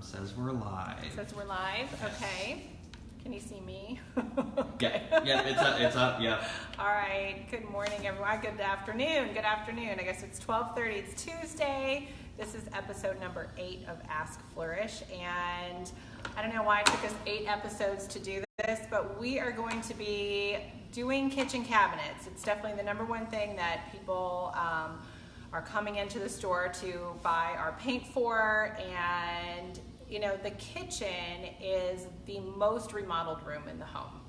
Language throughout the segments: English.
Says we're live. Says we're live. Yes. Okay. Can you see me? Okay. Yeah, it's up, yeah. All right. Good morning, everyone. Good afternoon. Good afternoon. I guess it's 12:30. It's Tuesday. This is episode number 8 of Ask Fleurish. And I don't know why it took us 8 episodes to do this, but we are going to be doing kitchen cabinets. It's definitely the number one thing that people are coming into the store to buy our paint for. And you know, the kitchen is the most remodeled room in the home.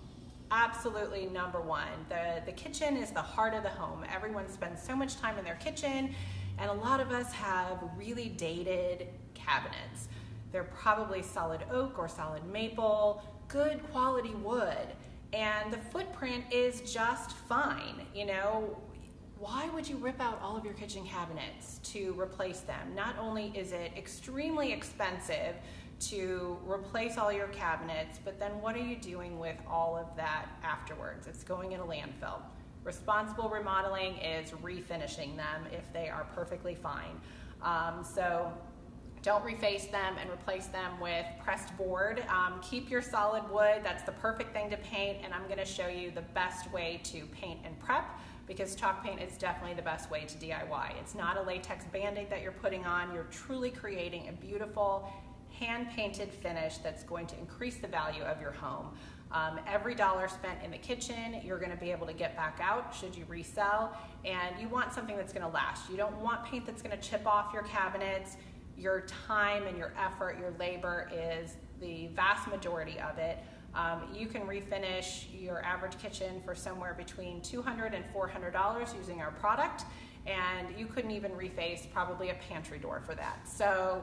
Absolutely number one. The kitchen is the heart of the home. Everyone spends so much time in their kitchen, and a lot of us have really dated cabinets. They're probably solid oak or solid maple, good quality wood, and the footprint is just fine. You know, why would you rip out all of your kitchen cabinets to replace them? Not only is it extremely expensive to replace all your cabinets, but then what are you doing with all of that afterwards? It's going in a landfill. Responsible remodeling is refinishing them if they are perfectly fine. So don't reface them and replace them with pressed board. Keep your solid wood. That's the perfect thing to paint, and I'm going to show you the best way to paint and prep, because chalk paint is definitely the best way to DIY. It's not a latex band-aid that you're putting on. You're truly creating a beautiful hand-painted finish that's going to increase the value of your home. Every dollar spent in the kitchen, you're going to be able to get back out should you resell, and you want something that's going to last. You don't want paint that's going to chip off your cabinets. Your time and your effort, your labor is the vast majority of it. You can refinish your average kitchen for somewhere between $200 and $400 using our product, and you couldn't even reface probably a pantry door for that. So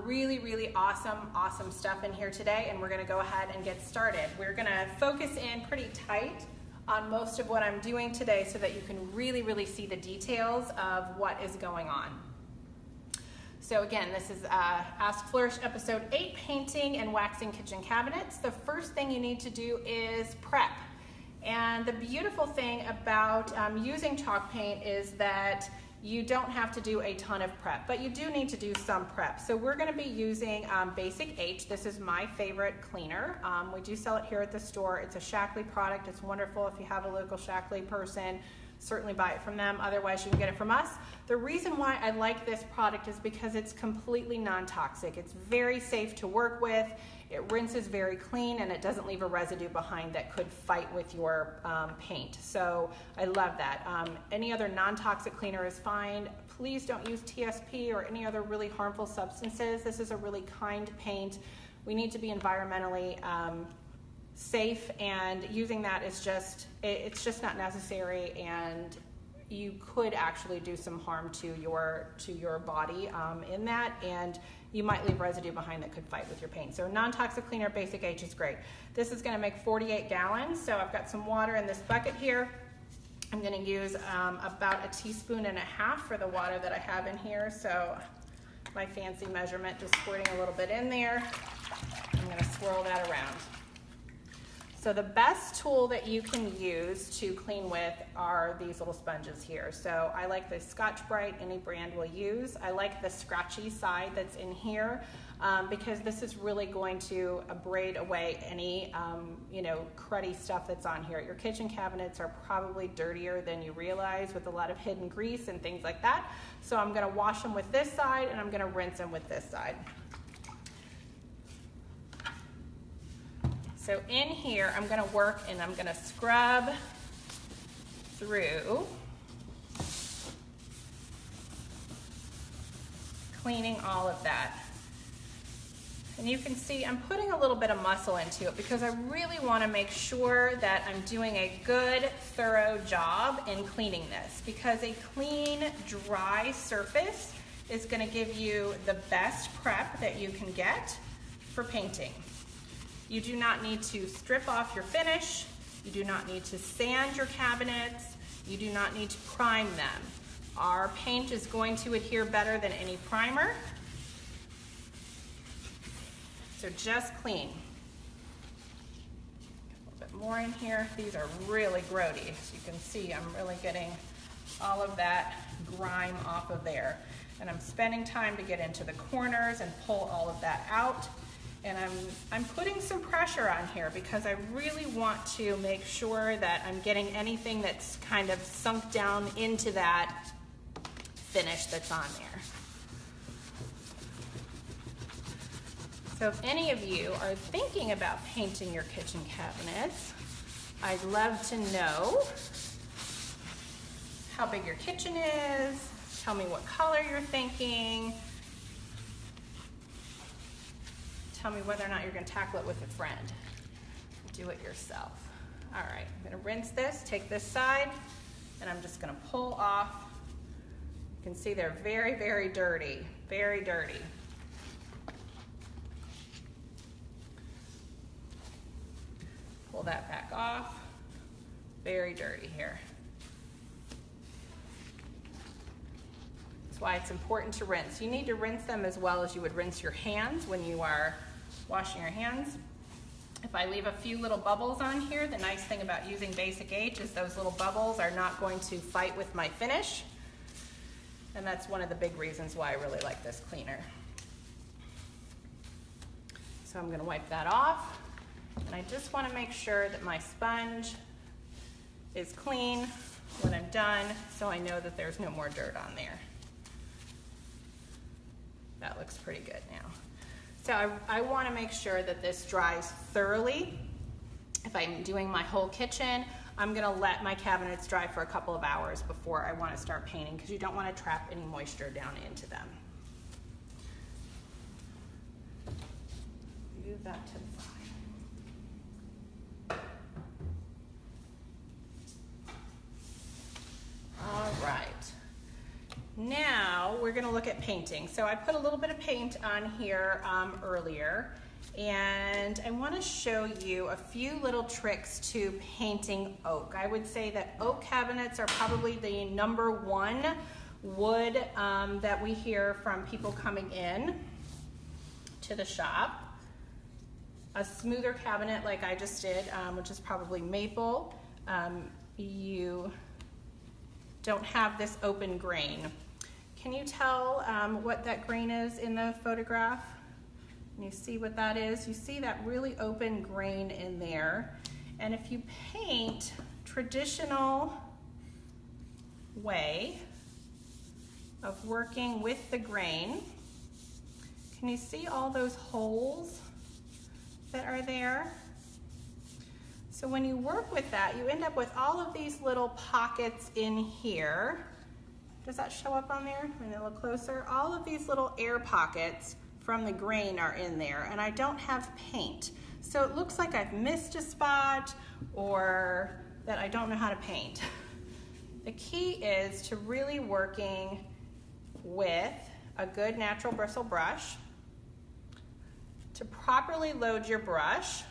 really, really awesome stuff in here today, and we're going to go ahead and get started. We're going to focus in pretty tight on most of what I'm doing today so that you can really see the details of what is going on. So again, this is Ask Flourish episode 8, painting and waxing kitchen cabinets. The first thing you need to do is prep. And the beautiful thing about using chalk paint is that you don't have to do a ton of prep, but you do need to do some prep. So we're going to be using Basic H. This is my favorite cleaner. We do sell it here at the store. It's a Shackley product. It's wonderful. If you have a local Shackley person, certainly buy it from them. Otherwise, you can get it from us. The reason why I like this product is because it's completely non-toxic. It's very safe to work with. It rinses very clean, and it doesn't leave a residue behind that could fight with your paint. So I love that. Any other non-toxic cleaner is fine. Please don't use TSP or any other really harmful substances. This is a really kind paint. We need to be environmentally safe, and using that is it's just not necessary, and you could actually do some harm to your body in that, and you might leave residue behind that could fight with your paint. So non-toxic cleaner Basic H is great. This is going to make 48 gallons, so I've got some water in this bucket here. I'm going to use about 1.5 teaspoons for the water that I have in here, so my fancy measurement, just squirting a little bit in there. I'm going to swirl that around. So the best tool that you can use to clean with are these little sponges here. So I like the Scotch-Brite, any brand will use. I like the scratchy side that's in here because this is really going to abrade away any cruddy stuff that's on here. Your kitchen cabinets are probably dirtier than you realize with a lot of hidden grease and things like that. So I'm going to wash them with this side, and I'm going to rinse them with this side. So in here, I'm going to work and I'm going to scrub through, cleaning all of that. And you can see I'm putting a little bit of muscle into it because I really want to make sure that I'm doing a good, thorough job in cleaning this, because a clean, dry surface is going to give you the best prep that you can get for painting. You do not need to strip off your finish. You do not need to sand your cabinets. You do not need to prime them. Our paint is going to adhere better than any primer. So just clean. A little bit more in here. These are really grody. As you can see, I'm really getting all of that grime off of there. And I'm spending time to get into the corners and pull all of that out. And I'm putting some pressure on here because I really want to make sure that I'm getting anything that's kind of sunk down into that finish that's on there. So if any of you are thinking about painting your kitchen cabinets, I'd love to know how big your kitchen is. Tell me what color you're thinking. Tell me whether or not you're going to tackle it with a friend. Do it yourself. All right, I'm going to rinse this, take this side, and I'm just going to pull off. You can see they're very, very dirty, very dirty. Pull that back off. Very dirty here. That's why it's important to rinse. You need to rinse them as well as you would rinse your hands when you are washing your hands. If I leave a few little bubbles on here, the nice thing about using Basic H is those little bubbles are not going to fight with my finish. And that's one of the big reasons why I really like this cleaner. So I'm going to wipe that off. And I just want to make sure that my sponge is clean when I'm done, so I know that there's no more dirt on there. That looks pretty good now. So I want to make sure that this dries thoroughly. If I'm doing my whole kitchen, I'm going to let my cabinets dry for a couple of hours before I want to start painting, because you don't want to trap any moisture down into them. Move that to the side. All right. Now we're going to look at painting. So I put a little bit of paint on here earlier, and I want to show you a few little tricks to painting oak. I would say that oak cabinets are probably the #1 wood that we hear from people coming in to the shop. A smoother cabinet like I just did, which is probably maple, you don't have this open grain. Can you tell what that grain is in the photograph? Can you see what that is? You see that really open grain in there. And if you paint traditional way of working with the grain, can you see all those holes that are there? So when you work with that, you end up with all of these little pockets in here. Does that show up on there? When they look closer, all of these little air pockets from the grain are in there, and I don't have paint. So it looks like I've missed a spot or that I don't know how to paint. The key is to really working with a good natural bristle brush. To properly load your brush,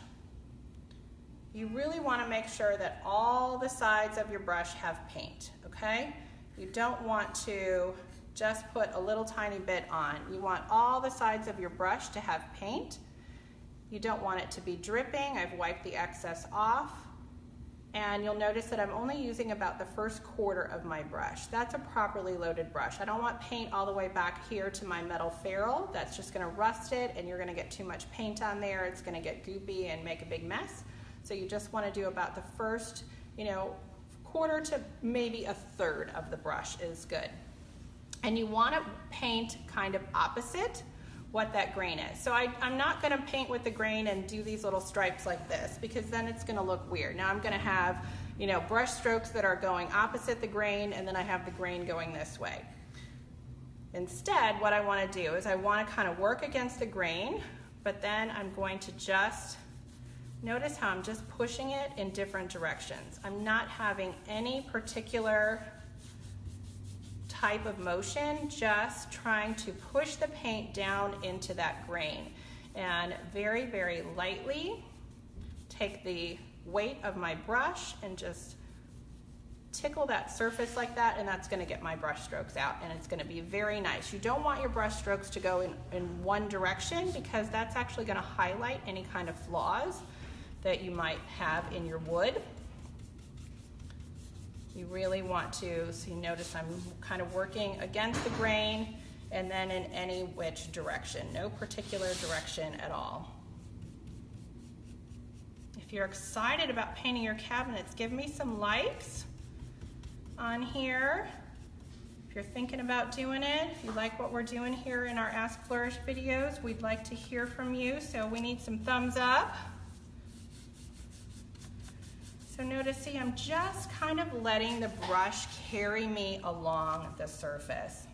you really want to make sure that all the sides of your brush have paint, okay? You don't want to just put a little tiny bit on. You want all the sides of your brush to have paint. You don't want it to be dripping. I've wiped the excess off. And you'll notice that I'm only using about the first quarter of my brush. That's a properly loaded brush. I don't want paint all the way back here to my metal ferrule. That's just gonna rust it, and you're gonna get too much paint on there. It's gonna get goopy and make a big mess. So you just wanna do about the first, quarter to maybe a third of the brush is good. And you wanna paint kind of opposite what that grain is. So I'm not gonna paint with the grain and do these little stripes like this, because then it's gonna look weird. Now I'm gonna have, brush strokes that are going opposite the grain, and then I have the grain going this way. Instead, what I wanna do is I wanna kind of work against the grain, but then I'm going to just, notice how I'm just pushing it in different directions. I'm not having any particular type of motion, just trying to push the paint down into that grain. And very, very lightly take the weight of my brush and just tickle that surface like that, and that's gonna get my brush strokes out, and it's gonna be very nice. You don't want your brush strokes to go in one direction, because that's actually gonna highlight any kind of flaws that you might have in your wood. You really want to, so you notice I'm kind of working against the grain and then in any which direction, no particular direction at all. If you're excited about painting your cabinets, give me some likes on here. If you're thinking about doing it, if you like what we're doing here in our Ask Flourish videos, we'd like to hear from you, so we need some thumbs up. So notice, see, I'm just kind of letting the brush carry me along the surface.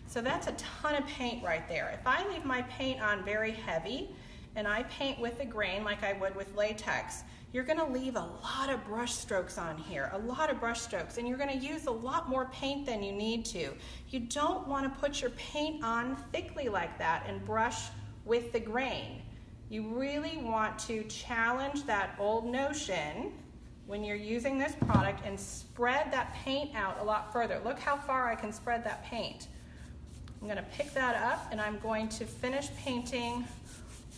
So that's a ton of paint right there. If I leave my paint on very heavy and I paint with a grain like I would with latex, you're gonna leave a lot of brush strokes on here, a lot of brush strokes, and you're gonna use a lot more paint than you need to. You don't wanna put your paint on thickly like that and brush with the grain. You really want to challenge that old notion when you're using this product and spread that paint out a lot further. Look how far I can spread that paint. I'm gonna pick that up and I'm going to finish painting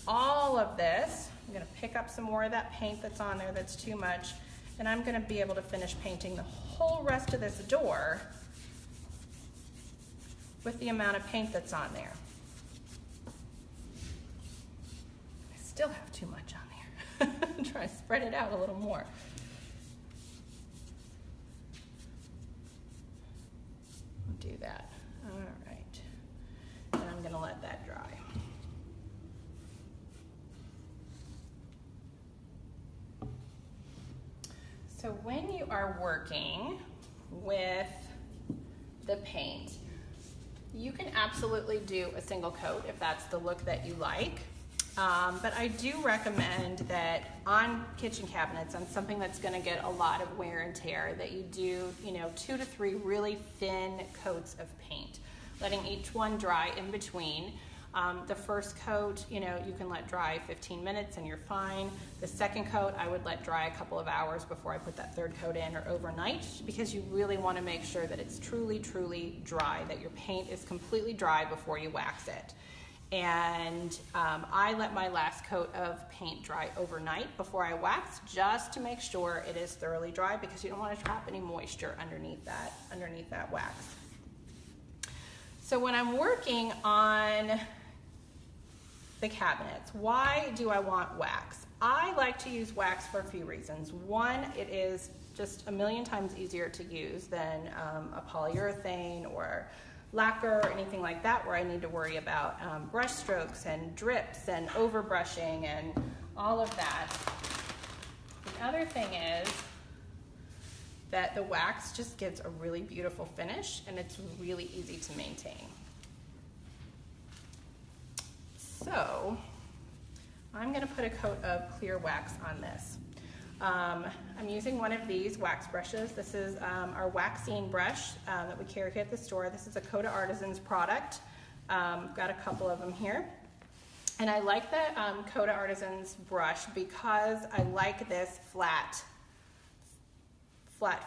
all of this. I'm gonna pick up some more of that paint that's on there that's too much, and I'm gonna be able to finish painting the whole rest of this door with the amount of paint that's on there. I still have too much on there. Try to spread it out a little more. I'll do that. All right. And I'm gonna let that dry. So when you are working with the paint, you can absolutely do a single coat if that's the look that you like. But I do recommend that on kitchen cabinets, on something that's gonna get a lot of wear and tear, that you do, 2 to 3 really thin coats of paint, letting each one dry in between. The first coat, you can let dry 15 minutes and you're fine. The second coat, I would let dry a couple of hours before I put that third coat in, or overnight, because you really want to make sure that it's truly, truly dry, that your paint is completely dry before you wax it. And I let my last coat of paint dry overnight before I wax, just to make sure it is thoroughly dry, because you don't want to trap any moisture underneath that wax. So when I'm working on the cabinets, why do I want wax? I like to use wax for a few reasons. One, it is just a million times easier to use than a polyurethane or lacquer or anything like that, where I need to worry about brush strokes and drips and overbrushing and all of that. The other thing is that the wax just gives a really beautiful finish, and it's really easy to maintain. So I'm gonna put a coat of clear wax on this. I'm using one of these wax brushes. This is our waxing brush that we carry here at the store. This is a Coda Artisans product. Got a couple of them here. And I like the Coda Artisans brush because I like this flat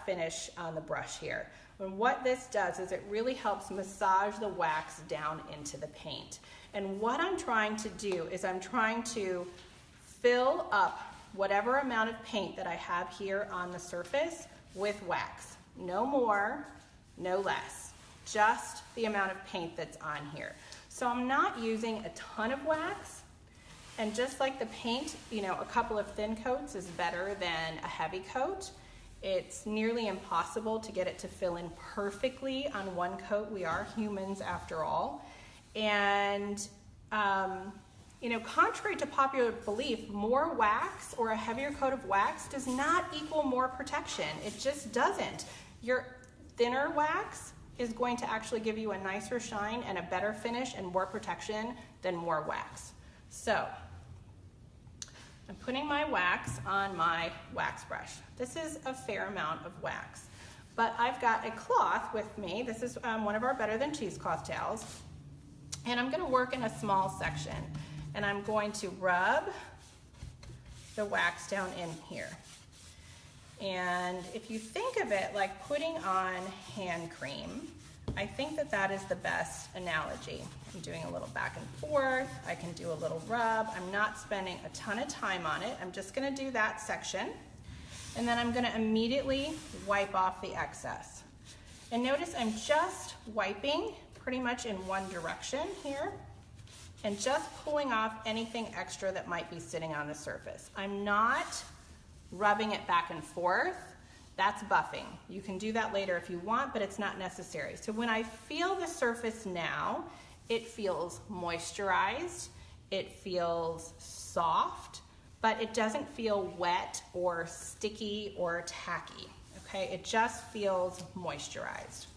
finish on the brush here. And what this does is it really helps massage the wax down into the paint. And what I'm trying to do is I'm trying to fill up whatever amount of paint that I have here on the surface with wax. No more, no less. Just the amount of paint that's on here. So I'm not using a ton of wax. And just like the paint, a couple of thin coats is better than a heavy coat. It's nearly impossible to get it to fill in perfectly on one coat. We are humans after all. And, contrary to popular belief, more wax or a heavier coat of wax does not equal more protection. It just doesn't. Your thinner wax is going to actually give you a nicer shine and a better finish and more protection than more wax. So I'm putting my wax on my wax brush. This is a fair amount of wax, but I've got a cloth with me. This is one of our Better Than Cheesecloth towels, and I'm gonna work in a small section, and I'm going to rub the wax down in here. And if you think of it like putting on hand cream, I think that that is the best analogy. I'm doing a little back and forth. I can do a little rub. I'm not spending a ton of time on it. I'm just gonna do that section. And then I'm gonna immediately wipe off the excess. And notice I'm just wiping pretty much in one direction here and just pulling off anything extra that might be sitting on the surface. I'm not rubbing it back and forth. That's buffing. You can do that later if you want, but it's not necessary. So when I feel the surface now, it feels moisturized, it feels soft, but it doesn't feel wet or sticky or tacky, okay? It just feels moisturized.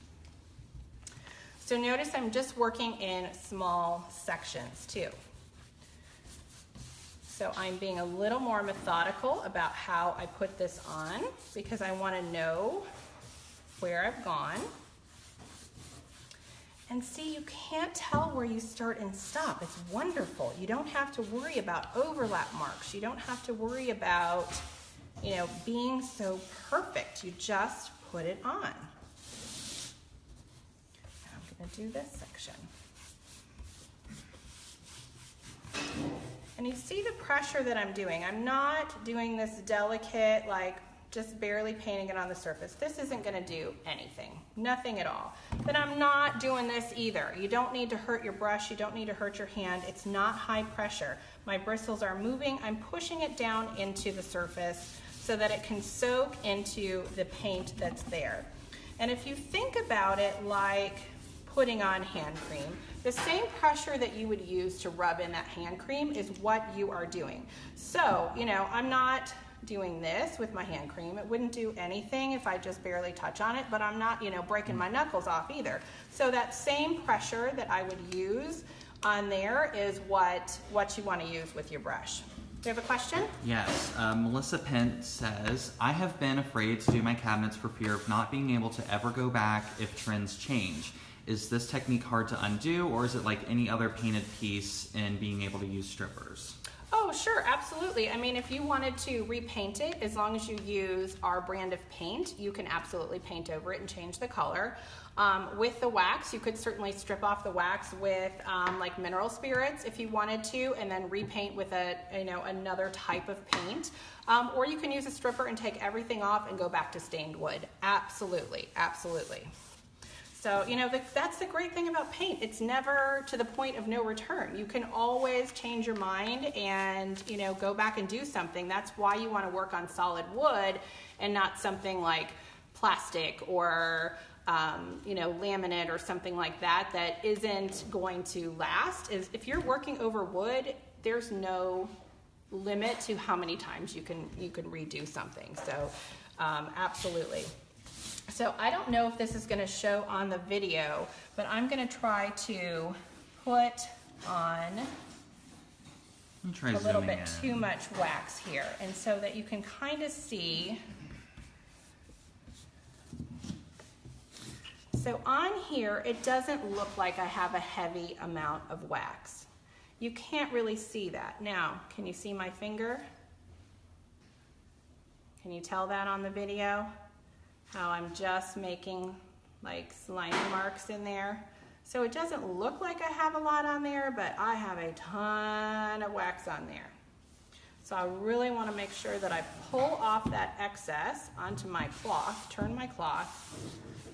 So notice I'm just working in small sections too. So I'm being a little more methodical about how I put this on because I want to know where I've gone. And see, you can't tell where you start and stop. It's wonderful. You don't have to worry about overlap marks. You don't have to worry about, you know, being so perfect. You just put it on. I'm going to do this section. And you see the pressure that I'm doing. I'm not doing this delicate, like just barely painting it on the surface. This isn't gonna do anything, nothing at all. But I'm not doing this either. You don't need to hurt your brush, you don't need to hurt your hand. It's not high pressure. My bristles are moving, I'm pushing it down into the surface so that it can soak into the paint that's there. And if you think about it like putting on hand cream, the same pressure that you would use to rub in that hand cream is what you are doing. So, you know, I'm not doing this with my hand cream. It wouldn't do anything if I just barely touch on it, but I'm not, you know, breaking my knuckles off either. So that same pressure that I would use on there is what you want to use with your brush. Do you have a question? Yes. Melissa Pent says, I have been afraid to do my cabinets for fear of not being able to ever go back if trends change. Is this technique hard to undo, or is it like any other painted piece in being able to use strippers? Oh, sure, absolutely. I mean, if you wanted to repaint it, as long as you use our brand of paint, you can absolutely paint over it and change the color. With the wax, you could certainly strip off the wax with like mineral spirits if you wanted to, and then repaint with another type of paint. Or you can use a stripper and take everything off and go back to stained wood. Absolutely, absolutely. So, you know, that's the great thing about paint. It's never to the point of no return. You can always change your mind and, you know, go back and do something. That's why you want to work on solid wood and not something like plastic or, you know, laminate or something like that that isn't going to last. If you're working over wood, there's no limit to how many times you can redo something. So, absolutely. So I don't know if this is going to show on the video, but I'm going to try to put on a little bit too much wax here, and so that you can kind of see. So on here, it doesn't look like I have a heavy amount of wax. You can't really see that. Now, can you see my finger? Can you tell that on the video? How I'm just making like slimy marks in there. So it doesn't look like I have a lot on there, but I have a ton of wax on there. So I really want to make sure that I pull off that excess onto my cloth, turn my cloth,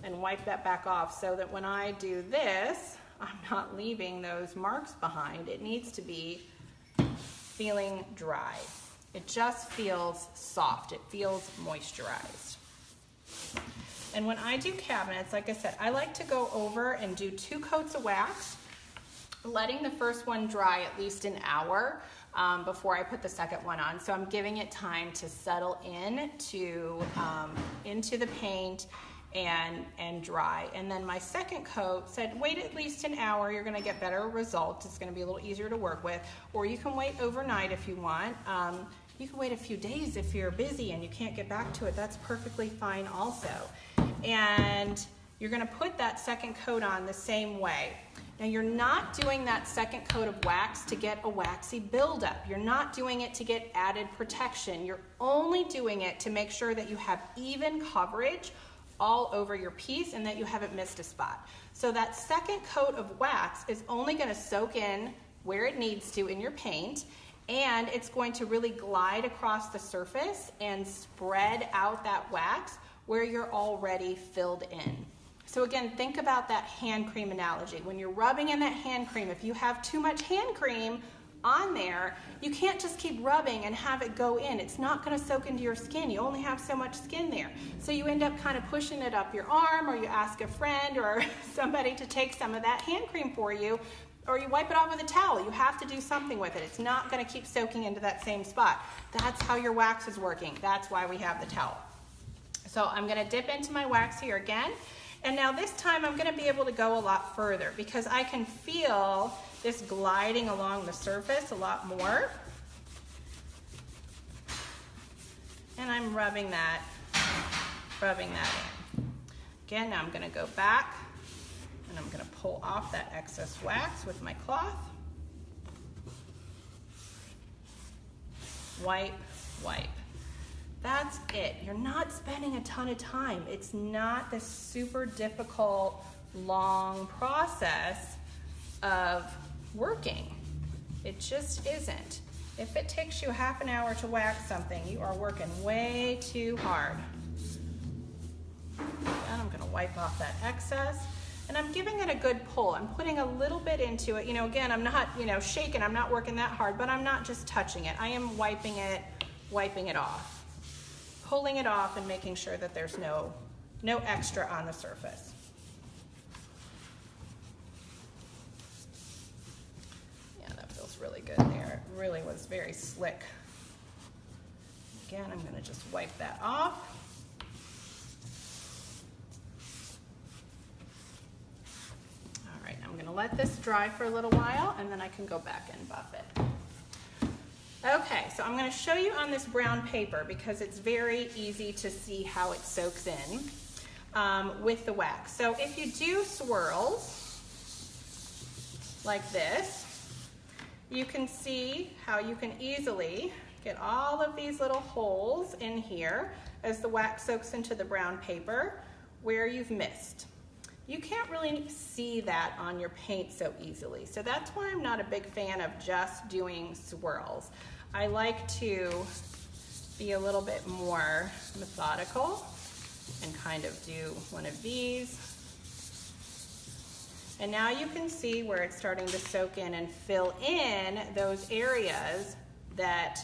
and wipe that back off so that when I do this, I'm not leaving those marks behind. It needs to be feeling dry. It just feels soft. It feels moisturized. And when I do cabinets, like I said, I like to go over and do 2 coats of wax, letting the first one dry at least an hour before I put the second one on. So I'm giving it time to settle in into the paint and dry. And then my second coat said, wait at least an hour, you're gonna get better results. It's gonna be a little easier to work with. Or you can wait overnight if you want. You can wait a few days if you're busy and you can't get back to it. That's perfectly fine also. And you're gonna put that second coat on the same way. Now you're not doing that second coat of wax to get a waxy buildup. You're not doing it to get added protection. You're only doing it to make sure that you have even coverage all over your piece and that you haven't missed a spot. So that second coat of wax is only gonna soak in where it needs to in your paint, and it's going to really glide across the surface and spread out that wax where you're already filled in. So again, think about that hand cream analogy. When you're rubbing in that hand cream, if you have too much hand cream on there, you can't just keep rubbing and have it go in. It's not going to soak into your skin. You only have so much skin there. So you end up kind of pushing it up your arm, or you ask a friend or somebody to take some of that hand cream for you, or you wipe it off with a towel. You have to do something with it. It's not going to keep soaking into that same spot. That's how your wax is working. That's why we have the towel. So I'm going to dip into my wax here again. And now this time I'm going to be able to go a lot further because I can feel this gliding along the surface a lot more. And I'm rubbing that in. Again, now I'm going to go back and I'm going to pull off that excess wax with my cloth. Wipe, wipe. That's it. You're not spending a ton of time. It's not this super difficult, long process of working. It just isn't. If it takes you half an hour to wax something, you are working way too hard. And I'm going to wipe off that excess. And I'm giving it a good pull. I'm putting a little bit into it. Again, I'm not, shaking. I'm not working that hard, but I'm not just touching it. I am wiping it off. Pulling it off and making sure that there's no extra on the surface. Yeah, that feels really good there. It really was very slick. Again, I'm going to just wipe that off. All right, I'm going to let this dry for a little while and then I can go back and buff it. Okay, so I'm going to show you on this brown paper because it's very easy to see how it soaks in with the wax. So if you do swirls like this, you can see how you can easily get all of these little holes in here as the wax soaks into the brown paper where you've missed. You can't really see that on your paint so easily. So that's why I'm not a big fan of just doing swirls. I like to be a little bit more methodical and kind of do one of these. And now you can see where it's starting to soak in and fill in those areas that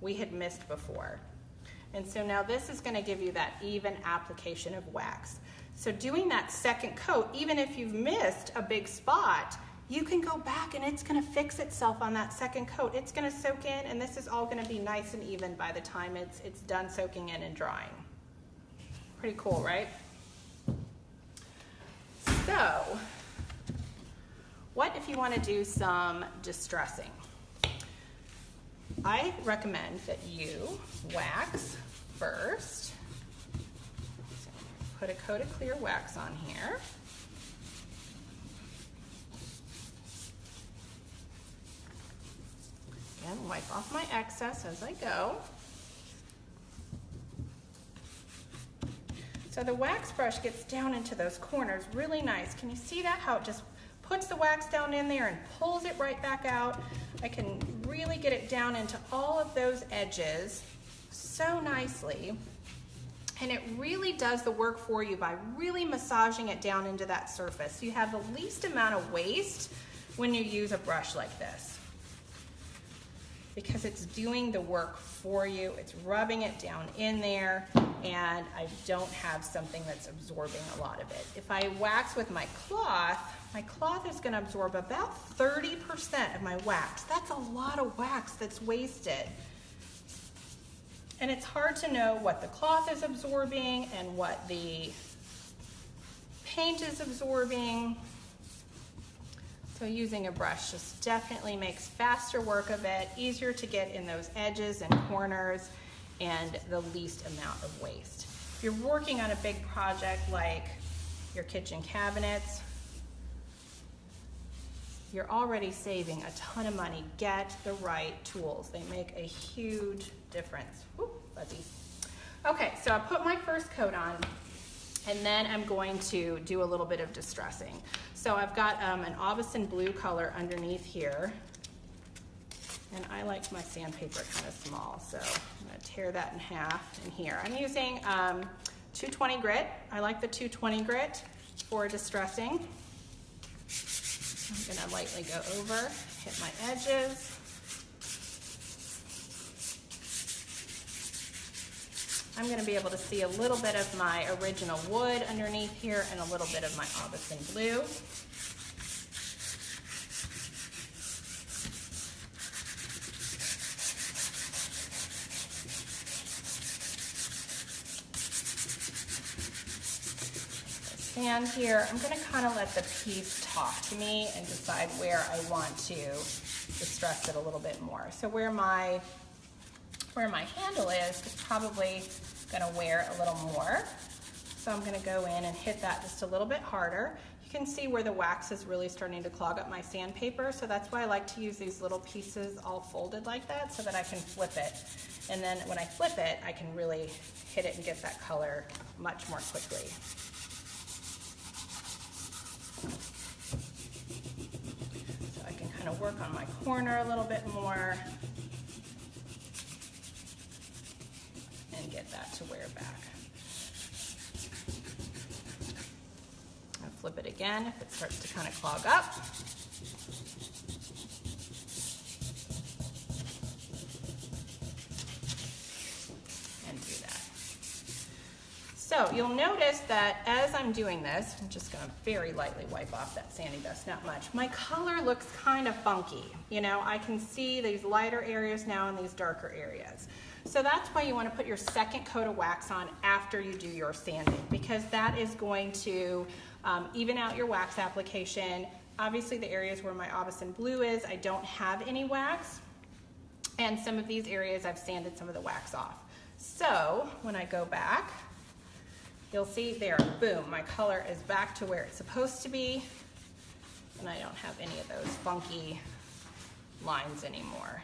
we had missed before. And so now this is going to give you that even application of wax. So doing that second coat, even if you've missed a big spot, you can go back and it's going to fix itself on that second coat. It's going to soak in, and this is all going to be nice and even by the time it's done soaking in and drying. Pretty cool, right? So, what if you want to do some distressing? I recommend that you wax first. So put a coat of clear wax on here. Again, wipe off my excess as I go. So the wax brush gets down into those corners really nice. Can you see that? How it just puts the wax down in there and pulls it right back out. I can really get it down into all of those edges so nicely. And it really does the work for you by really massaging it down into that surface. So you have the least amount of waste when you use a brush like this, because it's doing the work for you. It's rubbing it down in there, and I don't have something that's absorbing a lot of it. If I wax with my cloth is going to absorb about 30% of my wax. That's a lot of wax that's wasted. And it's hard to know what the cloth is absorbing and what the paint is absorbing. So using a brush just definitely makes faster work of it, easier to get in those edges and corners, and the least amount of waste. If you're working on a big project like your kitchen cabinets, you're already saving a ton of money. Get the right tools. They make a huge difference. Woo, fuzzy. Okay, so I put my first coat on, and then I'm going to do a little bit of distressing. So I've got an Aubusson blue color underneath here, and I like my sandpaper kind of small, so I'm going to tear that in half in here. I'm using 220 grit. I like the 220 grit. for distressing. I'm gonna lightly go over, hit my edges. I'm gonna be able to see a little bit of my original wood underneath here and a little bit of my Aubusson blue. Sand here, I'm going to kind of let the piece talk to me and decide where I want to distress it a little bit more. So where my handle is probably going to wear a little more. So I'm going to go in and hit that just a little bit harder. You can see where the wax is really starting to clog up my sandpaper, so that's why I like to use these little pieces all folded like that so that I can flip it. And then when I flip it, I can really hit it and get that color much more quickly. So I can kind of work on my corner a little bit more and get that to wear back. I'll flip it again if it starts to kind of clog up. And do that. So you'll notice that as I'm doing this, I'm just going to very lightly wipe off that sandy dust, not much. My color looks kind of funky. You know, I can see these lighter areas now and these darker areas. So that's why you want to put your second coat of wax on after you do your sanding, because that is going to even out your wax application. Obviously the areas where my Aubusson blue is, I don't have any wax. And some of these areas I've sanded some of the wax off. So when I go back, you'll see there, boom, my color is back to where it's supposed to be, and I don't have any of those funky lines anymore.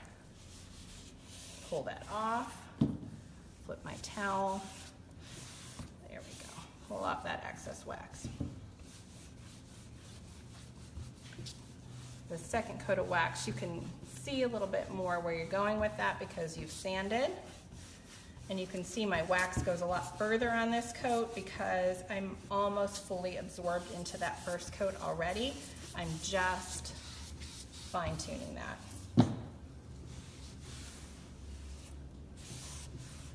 Pull that off, flip my towel, there we go, pull off that excess wax. The second coat of wax, you can see a little bit more where you're going with that because you've sanded. And you can see my wax goes a lot further on this coat because I'm almost fully absorbed into that first coat already. I'm just fine-tuning that.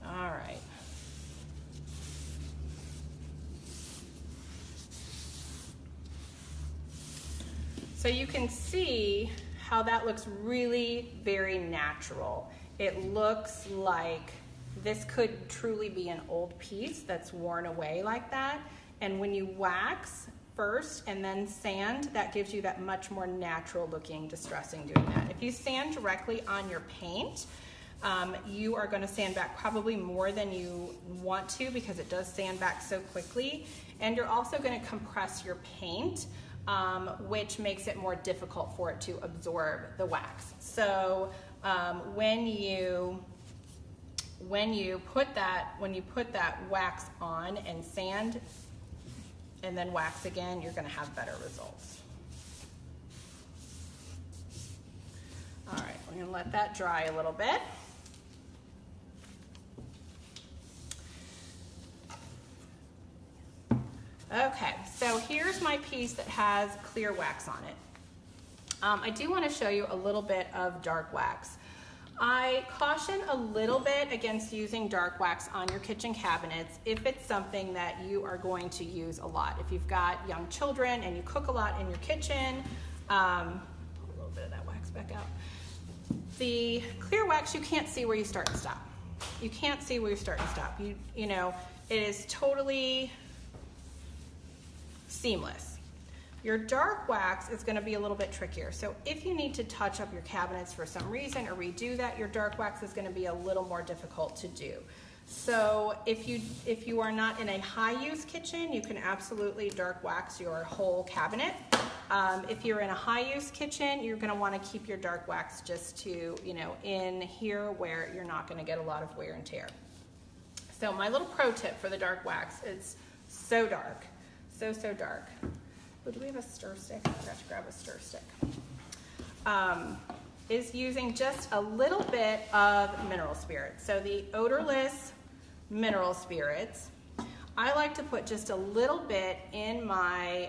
All right. So you can see how that looks really very natural. It looks like this could truly be an old piece that's worn away like that. And when you wax first and then sand, that gives you that much more natural looking distressing doing that. If you sand directly on your paint, you are going to sand back probably more than you want to because it does sand back so quickly. And you're also going to compress your paint, which makes it more difficult for it to absorb the wax. So when you put that wax on and sand and then wax again, you're going to have better results. All right, we're going to let that dry a little bit. Okay, so here's my piece that has clear wax on it. I do want to show you a little bit of dark wax. I caution a little bit against using dark wax on your kitchen cabinets if it's something that you are going to use a lot. If you've got young children and you cook a lot in your kitchen, pull a little bit of that wax back out. The clear wax, you can't see where you start and stop. You can't see where you start and stop. You know, it is totally seamless. Your dark wax is going to be a little bit trickier. So if you need to touch up your cabinets for some reason or redo that, your dark wax is going to be a little more difficult to do. So if you are not in a high use kitchen, you can absolutely dark wax your whole cabinet. If you're in a high use kitchen, you're going to want to keep your dark wax just to, you know, in here where you're not going to get a lot of wear and tear. So my little pro tip for the dark wax, it's so dark, so dark. Oh, do we have a stir stick? I forgot to grab a stir stick. Is using just a little bit of mineral spirits. So the odorless mineral spirits I like to put just a little bit in my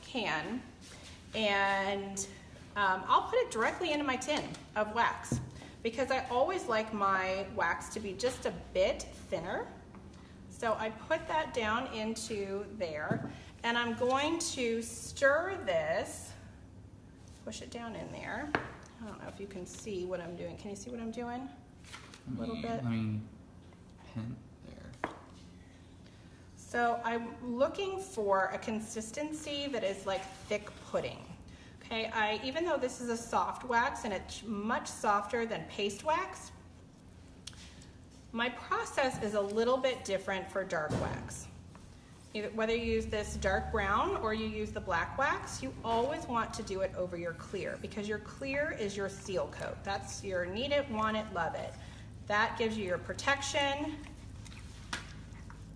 can, and I'll put it directly into my tin of wax because I always like my wax to be just a bit thinner. So I put that down into there, and I'm going to stir this, push it down in there. I don't know if you can see what I'm doing. Can you see what I'm doing? A little bit. Let me pin there. So I'm looking for a consistency that is like thick pudding. Okay, even though this is a soft wax and it's much softer than paste wax, my process is a little bit different for dark wax. Whether you use this dark brown or you use the black wax, you always want to do it over your clear because your clear is your seal coat. That's your need it, want it, love it. That gives you your protection,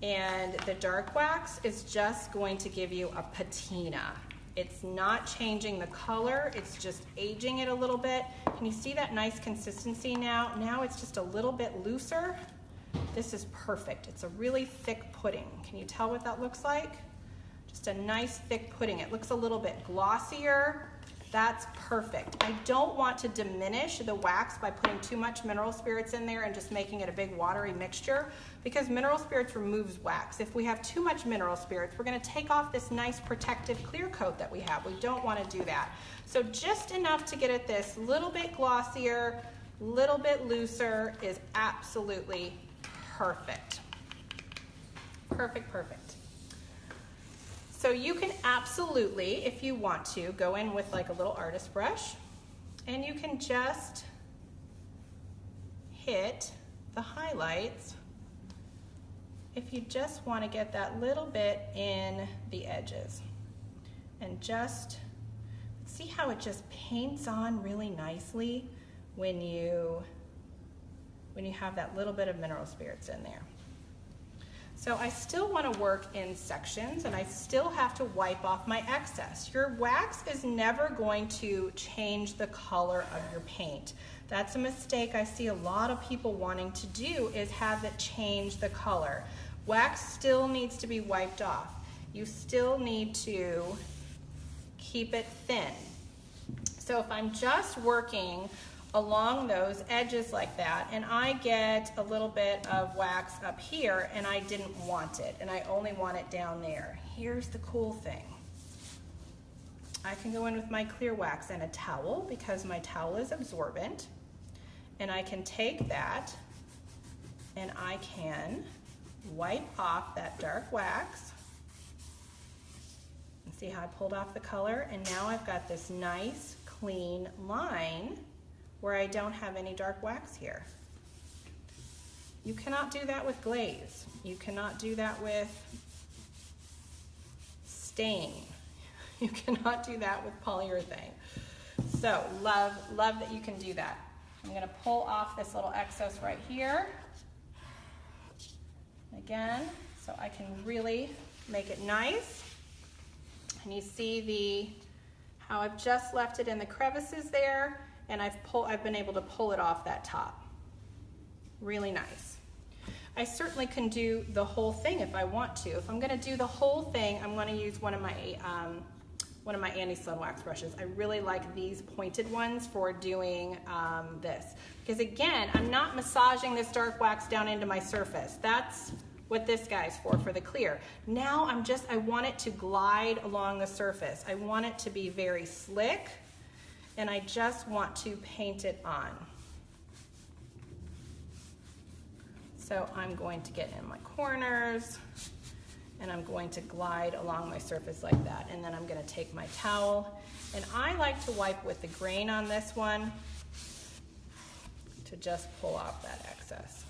and the dark wax is just going to give you a patina. It's not changing the color, it's just aging it a little bit. Can you see that nice consistency now? Now it's just a little bit looser. This is perfect. It's a really thick pudding. Can you tell what that looks like? Just a nice thick pudding. It looks a little bit glossier. That's perfect. I don't want to diminish the wax by putting too much mineral spirits in there and just making it a big watery mixture because mineral spirits removes wax. If we have too much mineral spirits, we're going to take off this nice protective clear coat that we have. We don't want to do that. So just enough to get it this little bit glossier, little bit looser is absolutely perfect. Perfect, perfect. So you can absolutely, if you want to, go in with like a little artist brush and you can just hit the highlights if you just want to get that little bit in the edges. And just see how it just paints on really nicely when you have that little bit of mineral spirits in there. So I still want to work in sections and I still have to wipe off my excess. Your wax is never going to change the color of your paint. That's a mistake I see a lot of people wanting to do, is have it change the color. Wax still needs to be wiped off. You still need to keep it thin. So if I'm just working along those edges like that and I get a little bit of wax up here and I didn't want it and I only want it down there, here's the cool thing. I can go in with my clear wax and a towel because my towel is absorbent, and I can take that and I can wipe off that dark wax. And see how I pulled off the color, and now I've got this nice clean line where I don't have any dark wax here. You cannot do that with glaze. You cannot do that with stain. You cannot do that with polyurethane. So love that you can do that. I'm gonna pull off this little excess right here. Again, so I can really make it nice. And you see how I've just left it in the crevices there, and I've been able to pull it off that top. Really nice. I certainly can do the whole thing if I want to. If I'm going to do the whole thing, I'm going to use one of my Annie Sloan wax brushes. I really like these pointed ones for doing this. Because again, I'm not massaging this dark wax down into my surface. That's what this guy's for the clear. Now I want it to glide along the surface. I want it to be very slick, and I just want to paint it on. So I'm going to get in my corners and I'm going to glide along my surface like that. And then I'm going to take my towel, and I like to wipe with the grain on this one to just pull off that excess.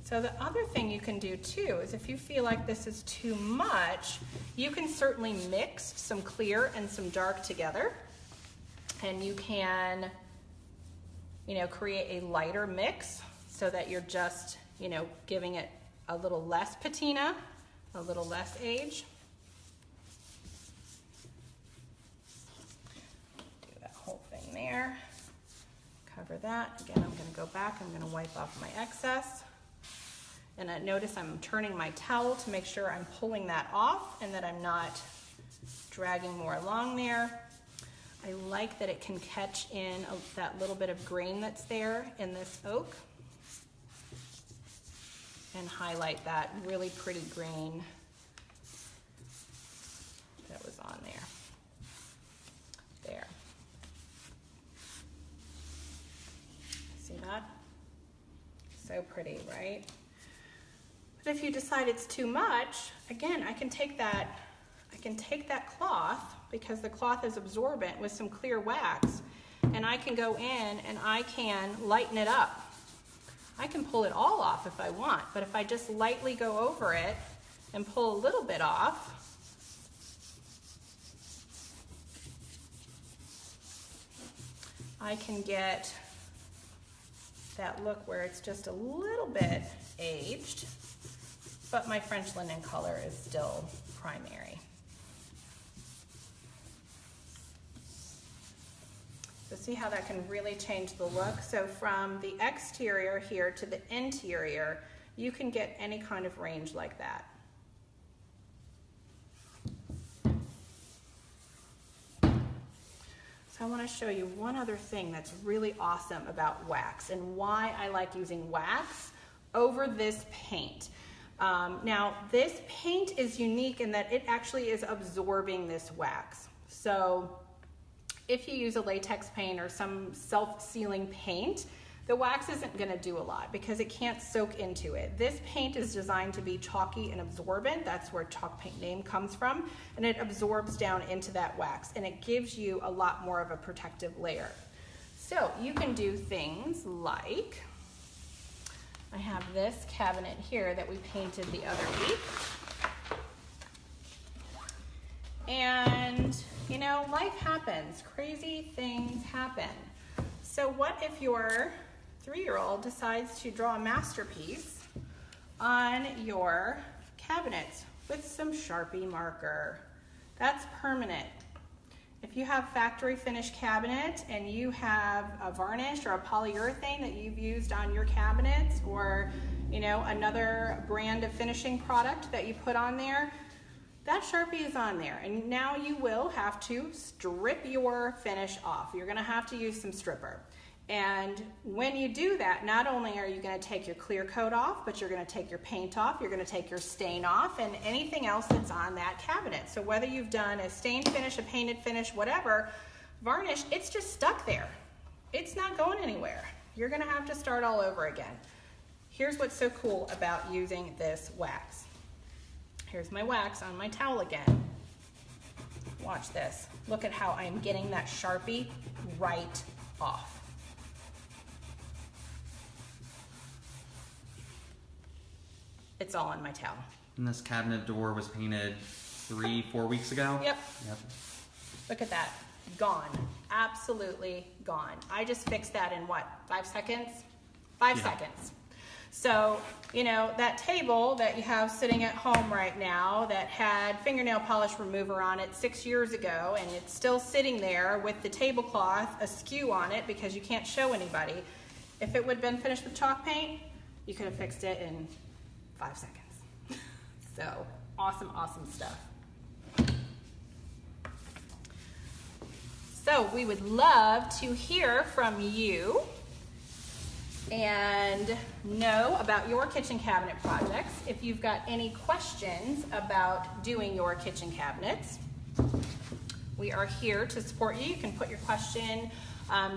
So the other thing you can do too is, if you feel like this is too much, you can certainly mix some clear and some dark together, and you can, create a lighter mix so that you're just, giving it a little less patina, a little less age. Do that whole thing there. Cover that. Again, I'm going to go back. I'm going to wipe off my excess. And notice I'm turning my towel to make sure I'm pulling that off and that I'm not dragging more along there. I like that it can catch in that little bit of grain that's there in this oak and highlight that really pretty grain that was on there. There. See that? So pretty, right? But if you decide it's too much, again, I can take that cloth, because the cloth is absorbent, with some clear wax, and I can go in and I can lighten it up. I can pull it all off if I want, but if I just lightly go over it and pull a little bit off, I can get that look where it's just a little bit aged, but my French linen color is still primary. So see how that can really change the look? So from the exterior here to the interior, you can get any kind of range like that. So I want to show you one other thing that's really awesome about wax and why I like using wax over this paint. Now this paint is unique in that it actually is absorbing this wax. So if you use a latex paint or some self-sealing paint, the wax isn't going to do a lot because it can't soak into it. This paint is designed to be chalky and absorbent. That's where chalk paint name comes from, and it absorbs down into that wax and it gives you a lot more of a protective layer. So you can do things like, I have this cabinet here that we painted the other week. And, you know, life happens. Crazy things happen. So what if your 3-year-old decides to draw a masterpiece on your cabinets with some Sharpie marker? That's permanent. If you have factory finish cabinet and you have a varnish or a polyurethane that you've used on your cabinets, or, you know, another brand of finishing product that you put on there, that Sharpie is on there, and now you will have to strip your finish off. You're gonna have to use some stripper. And when you do that, not only are you gonna take your clear coat off, but you're gonna take your paint off, you're gonna take your stain off, and anything else that's on that cabinet. So whether you've done a stained finish, a painted finish, whatever, varnish, it's just stuck there. It's not going anywhere. You're gonna have to start all over again. Here's what's so cool about using this wax. Here's my wax on my towel again. Watch this. Look at how I'm getting that Sharpie right off. It's all on my towel. And this cabinet door was painted 3-4 weeks ago? Yep. Look at that. Gone. Absolutely gone. I just fixed that in what, 5 seconds? 5 seconds. So, you know, that table that you have sitting at home right now that had fingernail polish remover on it 6 years ago, and it's still sitting there with the tablecloth askew on it because you can't show anybody. If it would have been finished with chalk paint, you could have fixed it in 5 seconds. So, awesome, awesome stuff. So, we would love to hear from you and know about your kitchen cabinet projects. If you've got any questions about doing your kitchen cabinets, we are here to support you. You can put your question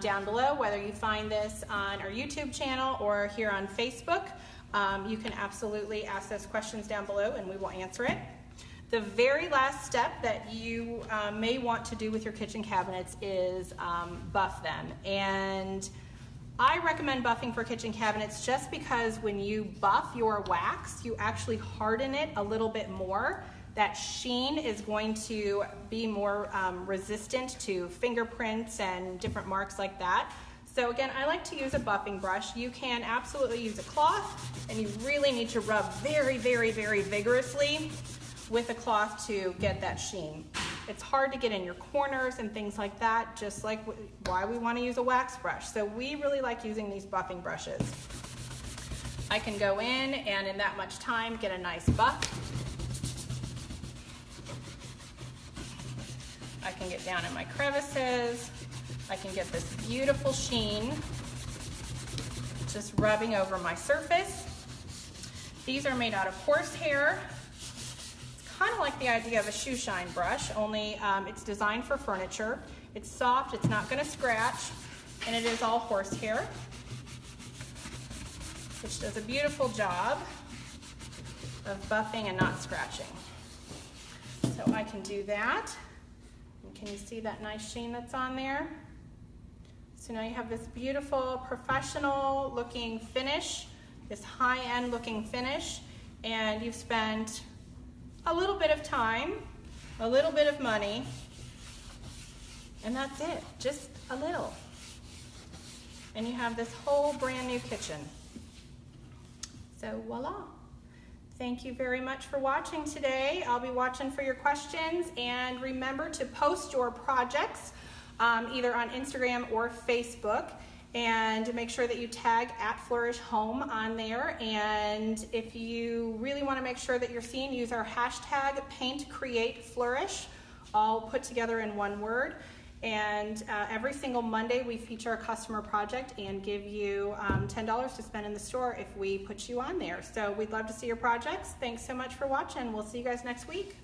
down below, whether you find this on our YouTube channel or here on Facebook. You can absolutely ask those questions down below and we will answer it. The very last step that you may want to do with your kitchen cabinets is buff them. And I recommend buffing for kitchen cabinets just because when you buff your wax, you actually harden it a little bit more. That sheen is going to be more resistant to fingerprints and different marks like that. So again, I like to use a buffing brush. You can absolutely use a cloth, and you really need to rub very, very, very vigorously with a cloth to get that sheen. It's hard to get in your corners and things like that, just like why we want to use a wax brush. So we really like using these buffing brushes. I can go in and in that much time get a nice buff. I can get down in my crevices. I can get this beautiful sheen just rubbing over my surface. These are made out of horsehair. It's kind of like the idea of a shoe shine brush, only it's designed for furniture. It's soft, it's not going to scratch, and it is all horsehair, which does a beautiful job of buffing and not scratching. So I can do that. And can you see that nice sheen that's on there? So now you have this beautiful professional looking finish, this high-end looking finish, and you've spent a little bit of time, a little bit of money, and that's it, just a little. And you have this whole brand new kitchen. So voila. Thank you very much for watching today. I'll be watching for your questions, and remember to post your projects either on Instagram or Facebook, and make sure that you tag at Fleurish Home on there. And if you really want to make sure that you're seen, use our hashtag #PaintCreateFlourish, all put together in one word. And every single Monday we feature a customer project and give you $10 to spend in the store if we put you on there. So we'd love to see your projects. Thanks so much for watching. We'll see you guys next week.